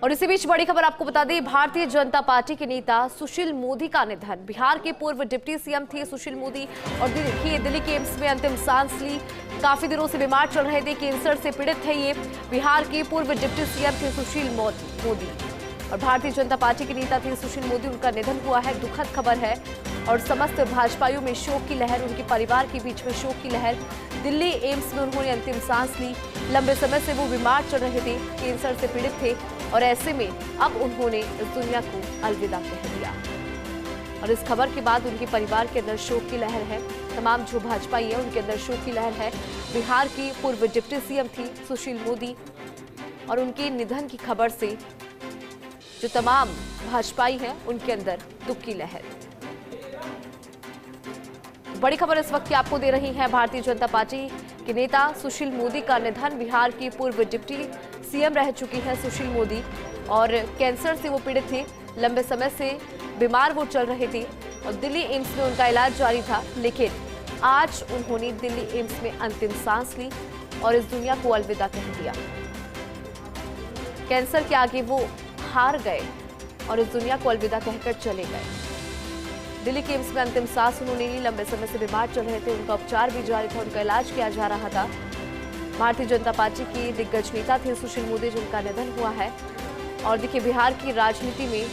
और इसी बीच बड़ी खबर आपको बता दें, भारतीय जनता पार्टी के नेता सुशील मोदी का निधन। बिहार के पूर्व डिप्टी सीएम थे सुशील मोदी और देखिए दिल्ली के एम्स में अंतिम सांस ली। काफी दिनों से बीमार चल रहे थे, कैंसर से पीड़ित थे ये। बिहार के पूर्व डिप्टी सीएम थे सुशील मोदी और भारतीय जनता पार्टी के नेता थे सुशील मोदी। उनका निधन हुआ है, दुखद खबर है और समस्त भाजपाइयों में शोक की लहर, उनके परिवार के बीच में शोक की लहर। दिल्ली एम्स में उन्होंने अंतिम सांस ली। लंबे समय से वो बीमार चल रहे थे, कैंसर से पीड़ित थे और ऐसे में अब उन्होंने इस दुनिया को अलविदा कह दिया। और इस खबर के बाद उनके परिवार के अंदर शोक की लहर है। तमाम जो भाजपाई है उनके अंदर शोक की लहर है। बिहार की पूर्व डिप्टी सीएम थी सुशील मोदी और उनके निधन की खबर से जो तमाम भाजपाई हैं उनके अंदर दुख की लहर। बड़ी खबर इस वक्त की आपको दे रही है, भारतीय जनता पार्टी के नेता सुशील मोदी का निधन। बिहार की पूर्व डिप्टी सीएम रह चुकी हैं सुशील मोदी और कैंसर से वो पीड़ित थे। लंबे समय से बीमार वो चल रहे थे और दिल्ली एम्स में उनका इलाज जारी था, लेकिन आज उन्होंने दिल्ली एम्स में अंतिम सांस ली और इस दुनिया को अलविदा कह दिया। कैंसर के आगे वो हार गए और इस दुनिया को अलविदा कहकर चले गए। दिल्ली के एम्स में अंतिम सांस उन्होंने ली। लंबे समय से बीमार चल रहे थे, उनका उपचार भी जारी था, उनका इलाज किया जा रहा था। भारतीय जनता पार्टी के दिग्गज नेता थे सुशील मोदी, जिनका निधन हुआ है। और देखिए बिहार की राजनीति में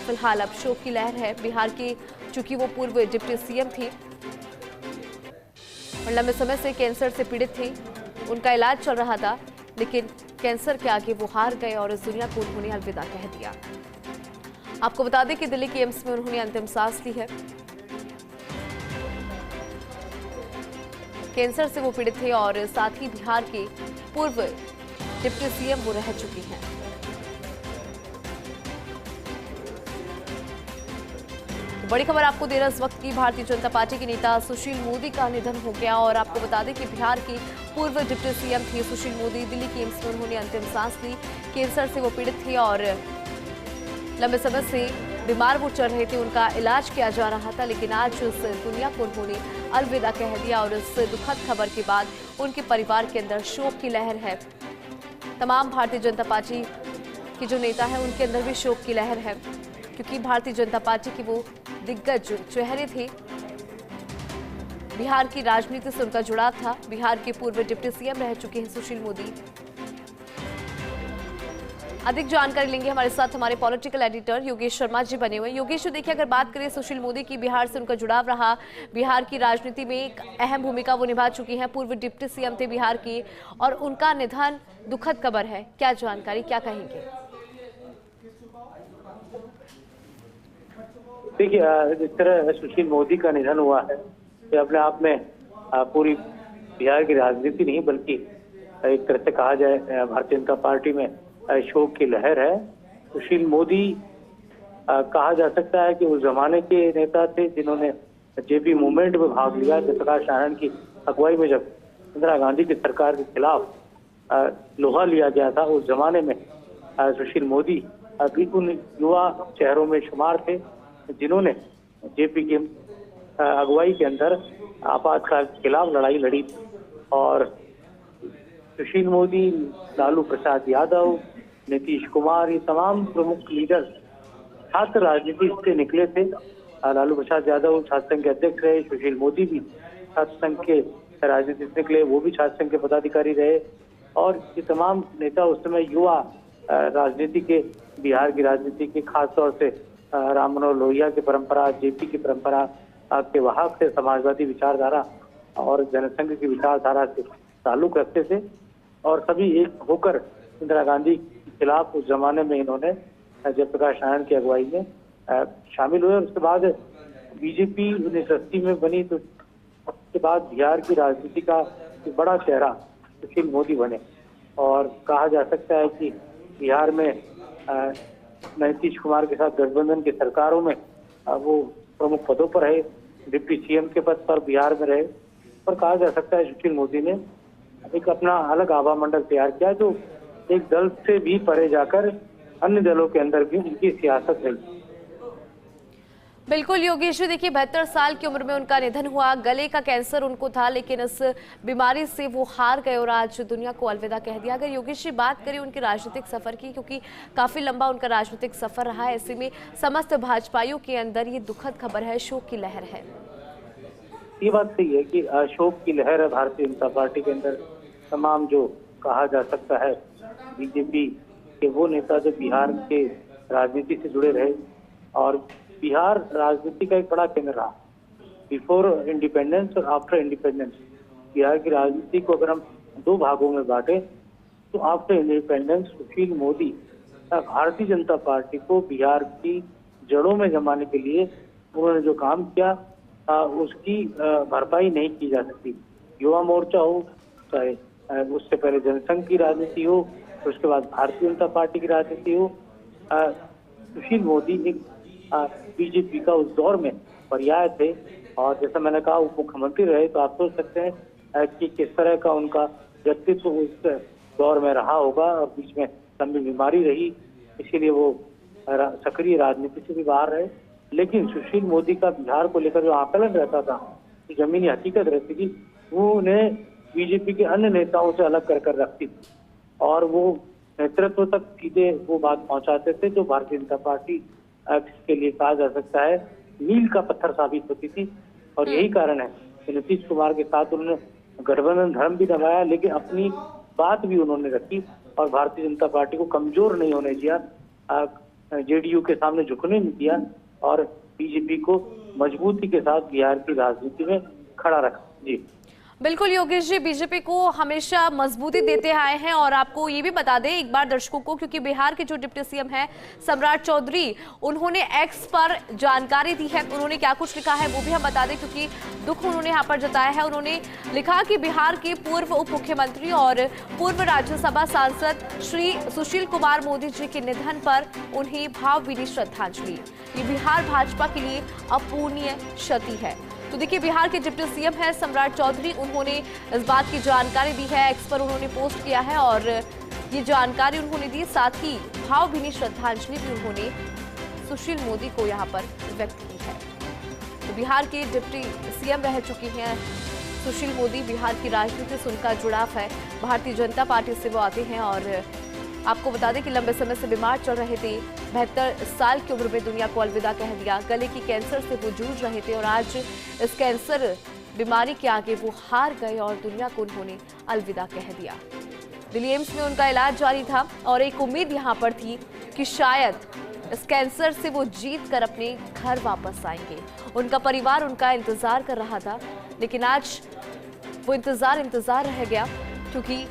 फिलहाल अब शोक की लहर है। बिहार की चूंकि वो पूर्व डिप्टी सीएम थी और लंबे समय से कैंसर से पीड़ित थे, उनका इलाज चल रहा था, लेकिन कैंसर के आगे वो हार गए और इस दुनिया को उन्होंने अलविदा कह दिया। आपको बता दें कि दिल्ली के एम्स में उन्होंने अंतिम सांस ली है। कैंसर से वो पीड़ित थे और साथ ही बिहार के पूर्व डिप्टी सीएम वो रह चुकी हैं। तो बड़ी खबर आपको दे रहा इस वक्त की, भारतीय जनता पार्टी के नेता सुशील मोदी का निधन हो गया। और आपको बता दें कि बिहार की पूर्व डिप्टी सीएम थी सुशील मोदी। दिल्ली के एम्स में उन्होंने अंतिम सांस ली। कैंसर से वो पीड़ित थे और लंबे समय से बीमार वो चल रहे थे, उनका इलाज किया जा रहा था, लेकिन आज उस दुनिया को उन्होंने अलविदा कह दिया। और इस दुखद खबर के बाद उनके परिवार के अंदर शोक की लहर है। तमाम भारतीय जनता पार्टी के जो नेता हैं उनके अंदर भी शोक की लहर है, क्योंकि भारतीय जनता पार्टी के वो दिग्गज चेहरे थे। बिहार की राजनीति से उनका जुड़ाव था। बिहार के पूर्व डिप्टी सीएम रह चुके हैं सुशील मोदी। अधिक जानकारी लेंगे, हमारे साथ हमारे पॉलिटिकल एडिटर योगेश शर्मा जी बने हुए। योगेश, देखिए अगर बात करें सुशील मोदी की, बिहार से उनका जुड़ाव रहा, बिहार की राजनीति में एक अहम भूमिका वो निभा चुकी हैं, पूर्व डिप्टी सीएम थे बिहार की और उनका निधन दुखद खबर है। क्या जानकारी, क्या कहेंगे? देखिए जिस तरह सुशील मोदी का निधन हुआ है, ये अपने आप में पूरी बिहार की राजनीति नहीं बल्कि एक तरह से कहा जाए भारतीय जनता पार्टी में शोक की लहर है। सुशील मोदी कहा जा सकता है कि उस जमाने के नेता थे जिन्होंने जेपी मूवमेंट में भाग लिया। जयप्रकाश नारायण की अगुवाई में जब इंदिरा गांधी की सरकार के खिलाफ लोहा लिया गया था, उस जमाने में सुशील मोदी उन युवा चेहरों में शुमार थे जिन्होंने जेपी की अगुवाई के अंदर आपातकाल के खिलाफ लड़ाई लड़ी। और सुशील मोदी, लालू प्रसाद यादव, नीतीश कुमार, ये तमाम प्रमुख लीडर छात्र राजनीति से निकले थे। लालू प्रसाद यादव छात्र संघ के अध्यक्ष रहे, सुशील मोदी भी छात्र संघ के राजनीति से निकले, वो भी छात्र संघ के पदाधिकारी रहे। और ये तमाम नेता उस समय युवा राजनीति के, बिहार की राजनीति के, खासतौर से राम मनोहर लोहिया की परंपरा, जेपी की परंपरा के वाहक से, समाजवादी विचारधारा और जनसंघ की विचारधारा से ताल्लुक रखते थे और सभी एक होकर इंदिरा गांधी के खिलाफ उस जमाने में इन्होंने जयप्रकाश नारायण की अगुवाई में शामिल हुए। उसके बाद बीजेपी 1980 में बनी, तो उसके बाद बिहार की राजनीति का एक बड़ा चेहरा सुशील मोदी बने। और कहा जा सकता है कि बिहार में नीतीश कुमार के साथ गठबंधन की सरकारों में वो प्रमुख पदों पर रहे, डिप्टी सीएम के पद पर बिहार में रहे। और कहा जा सकता है सुशील मोदी ने एक अपना अलग आभा मंडल तैयार किया, जो एक दल से भी परे जाकर अन्य दलों के अंदर भी उनकी सियासत रही। बिल्कुल योगेश जी, देखिए 72 साल की उम्र में उनका निधन हुआ। गले का कैंसर उनको था, लेकिन इस बीमारी से वो हार गए और आज दुनिया को अलविदा कह दिया। अगर योगेश जी बात करें उनके राजनीतिक सफर की, क्योंकि काफी लंबा उनका राजनीतिक सफर रहा है, ऐसे में समस्त भाजपाइयों के अंदर ये दुखद खबर है, शोक की लहर है। ये बात सही है कि अशोक की लहर है भारतीय जनता पार्टी के अंदर। तमाम जो कहा जा सकता है बीजेपी के वो नेता जो बिहार के राजनीति से जुड़े रहे, और बिहार राजनीति का एक बड़ा केंद्र रहा बिफोर इंडिपेंडेंस और आफ्टर इंडिपेंडेंस। बिहार की राजनीति को अगर हम दो भागों में बांटे तो after independence Sushil Modi Bharatiya Janata party को बिहार की जड़ों में जमाने के लिए उन्होंने जो काम किया उसकी भरपाई नहीं की जा सकती। युवा मोर्चा हो, चाहे उससे पहले जनसंघ की राजनीति हो, उसके बाद भारतीय जनता पार्टी की राजनीति हो, सुशील मोदी एक बीजेपी का उस दौर में पर्याय थे। और जैसा मैंने कहा उप मुख्यमंत्री रहे, तो आप सोच सकते हैं कि किस तरह का उनका व्यक्तित्व उस दौर में रहा होगा। और बीच में लंबी बीमारी रही, इसीलिए वो सक्रिय राजनीति से भी बाहर रहे। लेकिन सुशील मोदी का बिहार को लेकर जो आकलन रहता था, जमीनी हकीकत रहती थी, वो उन्हें बीजेपी के अन्य नेताओं से अलग कर रखती थी और वो नेतृत्व तक सीधे वो बात पहुंचाते थे जो भारतीय जनता पार्टी के लिए कहा जा सकता है मील का पत्थर साबित होती थी। और यही कारण है कि नीतीश कुमार के साथ उन्होंने गठबंधन धर्म भी दबाया, लेकिन अपनी बात भी उन्होंने रखी और भारतीय जनता पार्टी को कमजोर नहीं होने दिया, जेडीयू के सामने झुकने नहीं दिया और बीजेपी को मजबूती के साथ बिहार की राजनीति में खड़ा रखा। जी बिल्कुल योगेश जी, बीजेपी को हमेशा मजबूती देते आए हैं। और आपको ये भी बता दें एक बार दर्शकों को, क्योंकि बिहार के जो डिप्टी सीएम हैं सम्राट चौधरी, उन्होंने एक्स पर जानकारी दी है। उन्होंने क्या कुछ लिखा है वो भी हम बता दें, क्योंकि दुख उन्होंने यहाँ पर जताया है। उन्होंने लिखा कि बिहार के पूर्व उप मुख्यमंत्री और पूर्व राज्यसभा सांसद श्री सुशील कुमार मोदी जी के निधन पर उन्हें भावभीनी श्रद्धांजलि। ये बिहार भाजपा के लिए अपूरणीय क्षति है। तो देखिए बिहार के डिप्टी सीएम है सम्राट चौधरी, उन्होंने इस बात की जानकारी दी है, एक्स पर उन्होंने पोस्ट किया है और ये जानकारी उन्होंने दी। साथ ही भावभीनी श्रद्धांजलि भी उन्होंने सुशील मोदी को यहाँ पर व्यक्त की है। तो बिहार के डिप्टी सीएम रह चुके हैं सुशील मोदी। बिहार की राजनीति से उनका जुड़ाव है, भारतीय जनता पार्टी से वो आते हैं। और आपको बता दें कि लंबे समय से बीमार चल रहे थे, 72 साल की उम्र में दुनिया को अलविदा कह दिया। गले की कैंसर से वो जूझ रहे थे और आज इस कैंसर बीमारी के आगे वो हार गए और दुनिया को उन्होंने अलविदा कह दिया। दिल्ली एम्स में उनका इलाज जारी था और एक उम्मीद यहाँ पर थी कि शायद इस कैंसर से वो जीत कर अपने घर वापस आएंगे। उनका परिवार उनका इंतजार कर रहा था, लेकिन आज वो इंतजार रह गया, क्योंकि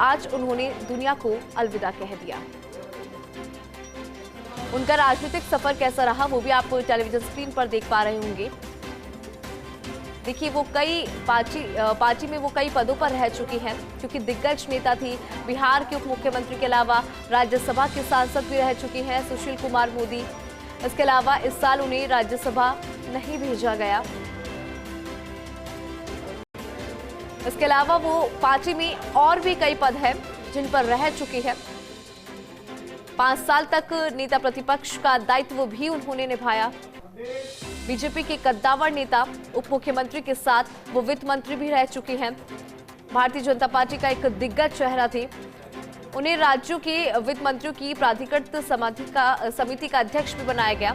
आज उन्होंने दुनिया को अलविदा कह दिया। उनका राजनीतिक सफर कैसा रहा वो भी आप टेलीविजन स्क्रीन पर देख पा रहे होंगे। देखिए वो कई पार्टी में वो कई पदों पर रह चुकी हैं, क्योंकि दिग्गज नेता थी। बिहार के उप मुख्यमंत्री के अलावा राज्यसभा के सांसद भी रह चुके हैं सुशील कुमार मोदी। इसके अलावा इस साल उन्हें राज्यसभा नहीं भेजा गया। इसके अलावा वो पार्टी में और भी कई पद हैं जिन पर रह चुके हैं। 5 साल तक नेता प्रतिपक्ष का दायित्व भी उन्होंने निभाया। बीजेपी के कद्दावर नेता उप मुख्यमंत्री के साथ वो वित्त मंत्री भी रह चुके हैं। भारतीय जनता पार्टी का एक दिग्गज चेहरा थे। उन्हें राज्यों के वित्त मंत्रियों की प्राधिकृत समिति का अध्यक्ष भी बनाया गया।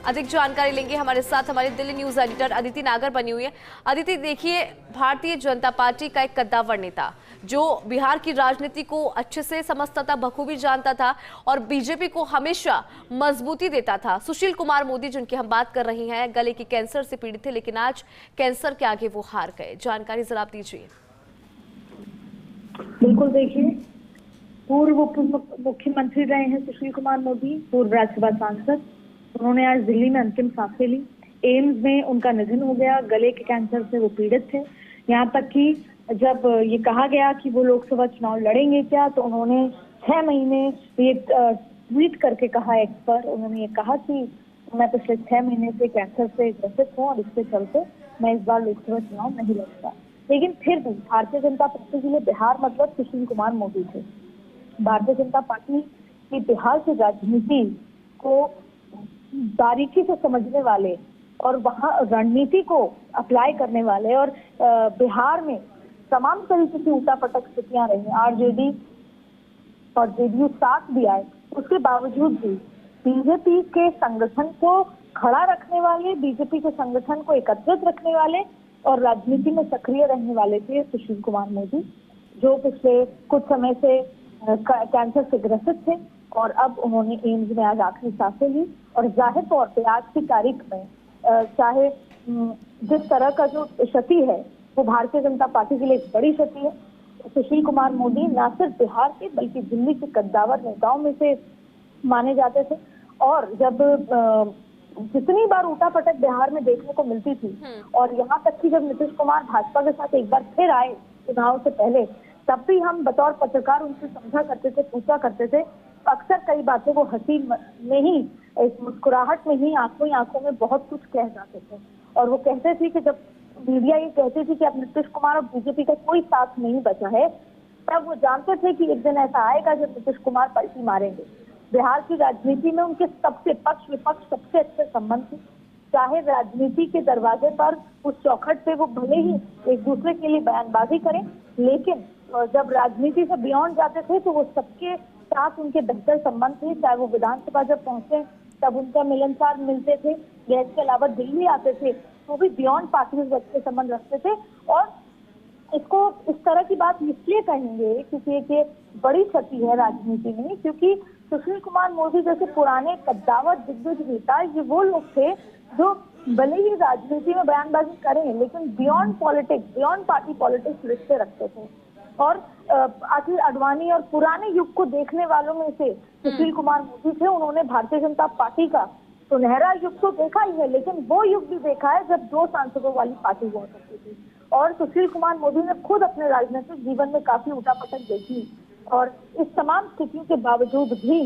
अधिक जानकारी लेंगे, हमारे साथ हमारे दिल्ली न्यूज एडिटर अदिति नागर बनी हुई है। अदिति, देखिए भारतीय जनता पार्टी का एक कद्दावर नेता जो बिहार की राजनीति को अच्छे से समझता था, बखूबी जानता था और बीजेपी को हमेशा मजबूती देता था, सुशील कुमार मोदी जिनकी हम बात कर रही हैं, गले की कैंसर से पीड़ित थे, लेकिन आज कैंसर के आगे वो हार गए। जानकारी जरा आप दीजिए। बिल्कुल, देखिए पूर्व उप मुख्यमंत्री रहे हैं सुशील कुमार मोदी, पूर्व राज्यसभा सांसद। उन्होंने आज दिल्ली में अंतिम सांसें ली। एम्स में उनका निधन हो गया। गले के कैंसर से वो पीड़ित थे। यहाँ तक कि जब ये कहा गया कि वो लोकसभा चुनाव लड़ेंगे क्या, तो उन्होंने 6 महीने ये ट्वीट करके कहा एक्स पर। उन्होंने ये कहा कि मैं पिछले 6 महीने से कैंसर से ग्रसित हूँ और इसके चलते मैं इस बार लोकसभा चुनाव नहीं लड़ूंगा। लेकिन फिर भी भारतीय जनता पार्टी के लिए बिहार मतलब सुशील कुमार मोदी थे। भारतीय जनता पार्टी की बिहार की राजनीति को बारीकी से समझने वाले और वहाँ रणनीति को अप्लाई करने वाले, और बिहार में तमाम तरीके की उल्टापटक स्थितियां रही, आरजेडी और जेडीयू साथ भी आए, उसके बावजूद भी बीजेपी के संगठन को खड़ा रखने वाले, बीजेपी के संगठन को एकत्रित रखने वाले और राजनीति में सक्रिय रहने वाले थे सुशील कुमार मोदी, जो पिछले कुछ समय से कैंसर से ग्रसित थे और अब उन्होंने एम्स में आज आखिरी सांसें ली। और जाहिर तौर पे आज की तारीख में चाहे जिस तरह का जो क्षति है वो भारतीय जनता पार्टी के लिए एक बड़ी क्षति है। सुशील कुमार मोदी न सिर्फ बिहार के बल्कि दिल्ली के कद्दावर नेताओं में से माने जाते थे, और जब जितनी बार उठापटक बिहार में देखने को मिलती थी, और यहाँ तक कि जब नीतीश कुमार भाजपा के साथ एक बार फिर आए चुनाव से पहले, तब भी हम बतौर पत्रकार उनसे समझा करते थे, पूछा करते थे, अक्सर कई बातों को हंसी में ही, एक मुस्कुराहट में ही, आंखों में बहुत कुछ कह जाते थे। और वो कहते थे कि जब मीडिया ये कहती थी कि अब नीतीश कुमार और बीजेपी का कोई साथ नहीं बचा है, तब वो जानते थे कि एक दिन ऐसा आएगा जब नीतीश कुमार पलटी मारेंगे। बिहार की राजनीति में उनके सबसे पक्ष विपक्ष सबसे अच्छे संबंध थे, चाहे राजनीति के दरवाजे पर उस चौखट पे वो भले ही एक दूसरे के लिए बयानबाजी करें, लेकिन जब राजनीति से बियॉन्ड जाते थे तो वो सबके साथ उनके बेहतर संबंध थे। चाहे वो विधानसभा जब पहुंचे तब उनका मिलनसार मिलते थे, या इसके अलावा दिल्ली आते थे तो भी बियॉन्ड पार्टी से अच्छे संबंध रखते थे। और इसको इस तरह की बात इसलिए कहेंगे क्योंकि एक बड़ी क्षति है राजनीति में, क्योंकि सुशील कुमार मोदी जैसे पुराने कद्दावर दिग्गज नेता, ये वो लोग थे जो भले ही राजनीति में बयानबाजी करें लेकिन beyond politics, beyond party politics रिश्ते रखते थे। और अखिल आडवाणी और पुराने युग को देखने वालों में से सुशील कुमार मोदी थे। उन्होंने भारतीय जनता पार्टी का सुनहरा युग तो देखा ही है, लेकिन वो युग भी देखा है जब 2 सांसदों वाली पार्टी हुआ करती थी। और सुशील कुमार मोदी ने खुद अपने राजनीतिक जीवन में काफी उठापटक देखी, और इस तमाम स्थितियों के बावजूद भी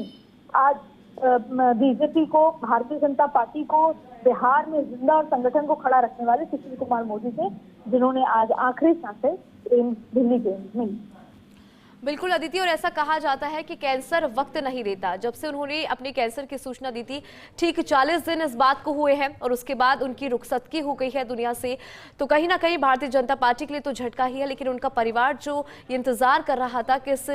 आज बीजेपी को, भारतीय जनता पार्टी को बिहार में जिंदा और संगठन को खड़ा रखने वाले सुशील कुमार मोदी थे, जिन्होंने आज आखिरी सांसें दिल्ली के एम्स में ली। बिल्कुल अदिति, और ऐसा कहा जाता है कि कैंसर वक्त नहीं देता। जब से उन्होंने अपने कैंसर की सूचना दी थी, ठीक 40 दिन इस बात को हुए हैं और उसके बाद उनकी रुखसतगी हो गई है दुनिया से। तो कहीं ना कहीं भारतीय जनता पार्टी के लिए तो झटका ही है, लेकिन उनका परिवार जो इंतजार कर रहा था कि इस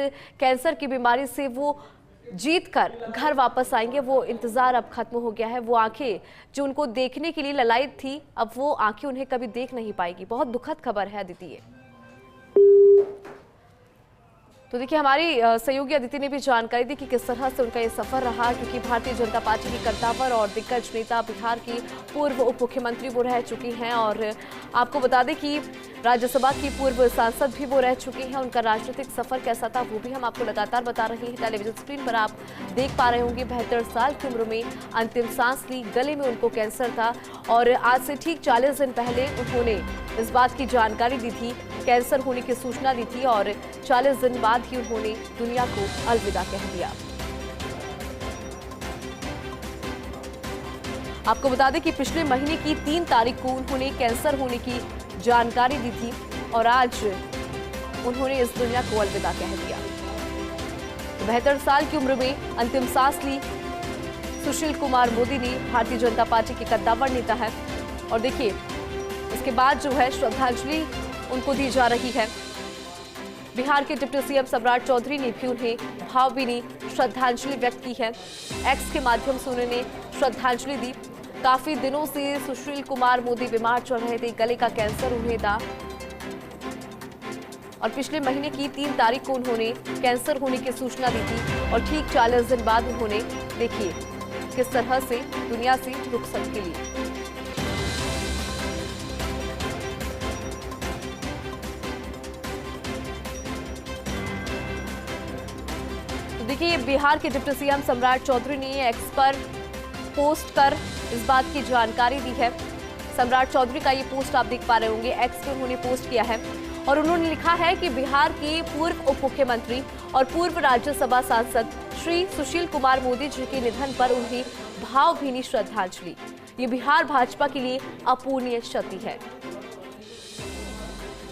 कैंसर की बीमारी से वो जीत कर घर वापस आएंगे, वो इंतजार अब खत्म हो गया है। वो आंखें जो उनको देखने के लिए ललायत थी, अब वो आंखें उन्हें कभी देख नहीं पाएगी। बहुत दुखद खबर है अदिति ये। तो देखिए, हमारी सहयोगी अदिति ने भी जानकारी दी कि किस तरह से उनका ये सफर रहा, क्योंकि भारतीय जनता पार्टी की कद्दावर और दिग्गज नेता, बिहार की पूर्व उप मुख्यमंत्री वो रह चुकी हैं, और आपको बता दें कि राज्यसभा की पूर्व सांसद भी वो रह चुकी हैं। उनका राजनीतिक सफर कैसा था वो भी हम आपको लगातार बता रहे हैं। टेलीविजन स्क्रीन पर आप देख पा रहे होंगे, 72 साल की उम्र में अंतिम सांस ली, गले में उनको कैंसर था, और आज से ठीक 40 दिन पहले उन्होंने इस बात की जानकारी दी थी, कैंसर होने की सूचना दी थी, और 40 दिन बाद ही उन्होंने दुनिया को अलविदा कह दिया। आपको बता दें कि पिछले महीने की 3 तारीख को उन्होंने कैंसर होने की जानकारी दी थी, और आज उन्होंने इस दुनिया को अलविदा कह दिया। 72 साल की उम्र में अंतिम सांस ली सुशील कुमार मोदी ने, भारतीय जनता पार्टी के कद्दावर नेता है। और देखिए, इसके बाद जो है श्रद्धांजलि उनको दी जा रही है। बिहार के डिप्टी सीएम सम्राट चौधरी ने भी उन्हें भावभीनी श्रद्धांजलि व्यक्त की है। एक्स के माध्यम से उन्होंने श्रद्धांजलि दी। काफी दिनों से सुशील कुमार मोदी बीमार चल रहे थे, गले का कैंसर उन्हें था, और पिछले महीने की 3 तारीख को उन्होंने कैंसर होने की सूचना दी थी, और ठीक 40 दिन बाद उन्होंने देखिए किस तरह से दुनिया से रुखसत ली। देखिए, बिहार के डिप्टी सीएम सम्राट चौधरी ने एक्स पर पोस्ट कर इस बात की जानकारी दी है। सम्राट चौधरी का ये पोस्ट आप देख पा रहे होंगे, एक्स पे उन्होंने पोस्ट किया है, और उन्होंने लिखा है कि बिहार के पूर्व उप मुख्यमंत्री और पूर्व राज्यसभा सांसद श्री सुशील कुमार मोदी जी के निधन पर उन्हें भावभीनी श्रद्धांजलि। ये बिहार भाजपा के लिए अपूरणीय क्षति है।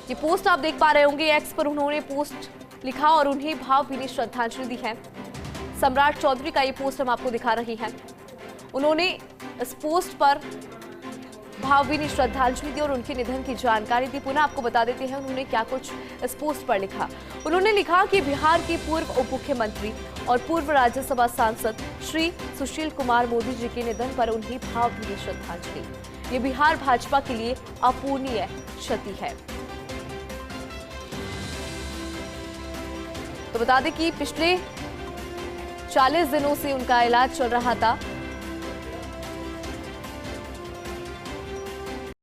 ये पोस्ट आप देख पा रहे होंगे, एक्स पर उन्होंने पोस्ट लिखा और उन्हें भावभीनी श्रद्धांजलि दी है। सम्राट चौधरी का ये पोस्ट हम आपको दिखा रहे हैं। उन्होंने इस पोस्ट पर भावभीनी श्रद्धांजलि दी और उनके निधन की जानकारी दी। पुनः आपको बता देते हैं उन्होंने क्या कुछ इस पोस्ट पर लिखा। उन्होंने लिखा कि बिहार के पूर्व उप मुख्यमंत्री और पूर्व राज्यसभा सांसद श्री सुशील कुमार मोदी जी के निधन पर उन्हें भावभीनी श्रद्धांजलि। ये बिहार भाजपा के लिए अपूरणीय क्षति है। तो बता दें कि पिछले 40 दिनों से उनका इलाज चल रहा था।